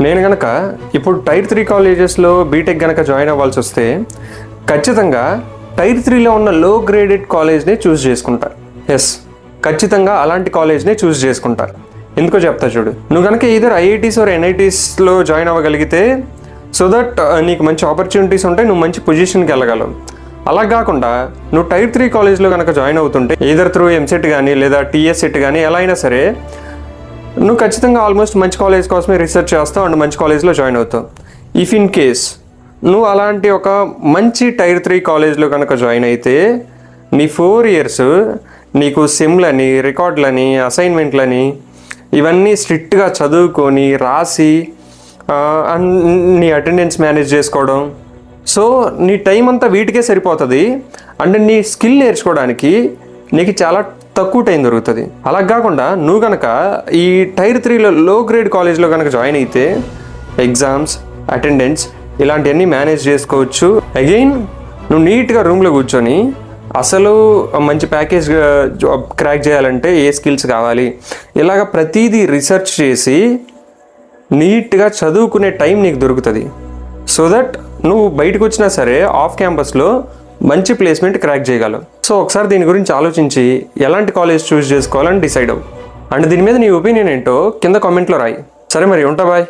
నేను కనుక ఇప్పుడు టైర్ 3 కాలేజెస్లో బీటెక్ కనుక జాయిన్ అవ్వాల్సి వస్తే ఖచ్చితంగా టైర్ 3లో ఉన్న లో గ్రేడెడ్ కాలేజ్ని చూస్ చేసుకుంటా. ఎస్, ఖచ్చితంగా అలాంటి కాలేజ్ని చూస్ చేసుకుంటా. ఎందుకో చెప్తా చూడు. నువ్వు కనుక ఈధర్ ఐఐటీస్ ఆర్ ఎన్ఐటీస్లో జాయిన్ అవ్వగలిగితే సో దట్ నీకు మంచి ఆపర్చునిటీస్ ఉంటాయి, నువ్వు మంచి పొజిషన్కి వెళ్ళగలవు. అలా కాకుండా నువ్వు టైర్ 3 కాలేజ్లో కనుక జాయిన్ అవుతుంటే ఈధర్ త్రూ ఎంసెట్ కానీ లేదా టీఎస్ సెట్ కానీ ఎలా అయినా సరే నువ్వు ఖచ్చితంగా ఆల్మోస్ట్ మంచి కాలేజ్ కోసమే రీసెర్చ్ చేస్తావు అండ్ మంచి కాలేజ్లో జాయిన్ అవుతావు. ఇఫ్ ఇన్ కేస్ నువ్వు అలాంటి ఒక మంచి టైర్ 3 కాలేజ్లో కనుక జాయిన్ అయితే నీ 4 ఇయర్స్ నీకు సిమ్లని, రికార్డులని, అసైన్మెంట్లని ఇవన్నీ స్ట్రిక్ట్గా చదువుకొని రాసి నీ అటెండెన్స్ మేనేజ్ చేసుకోవడం, సో నీ టైం అంతా వీటికే సరిపోతుంది. అండ్ నీ స్కిల్ నేర్చుకోవడానికి నీకు చాలా తక్కువ టైం దొరుకుతుంది. అలా కాకుండా నువ్వు కనుక ఈ టైర్ 3లో లో గ్రేడ్ కాలేజ్లో కనుక జాయిన్ అయితే ఎగ్జామ్స్, అటెండెన్స్ ఇలాంటివన్నీ మేనేజ్ చేసుకోవచ్చు. అగైన్ నువ్వు నీట్గా రూమ్లో కూర్చొని అసలు మంచి ప్యాకేజ్ జాబ్ క్రాక్ చేయాలంటే ఏ స్కిల్స్ కావాలి, ఇలాగ ప్రతిదీ రీసెర్చ్ చేసి నీట్గా చదువుకునే టైం నీకు దొరుకుతుంది. సో దట్ నువ్వు బయటకు వచ్చినా సరే ఆఫ్ క్యాంపస్లో మంచి ప్లేస్మెంట్ క్రాక్ చేయగలవు. సో ఒకసారి దీని గురించి ఆలోచించి ఎలాంటి కాలేజ్ చూస్ చేసుకోవాలని డిసైడ్ అవ్వు. అండ్ దీని మీద నీ ఒపీనియన్ ఏంటో కింద కామెంట్లో రాయి. సరే మరి, ఉంటా, బాయ్.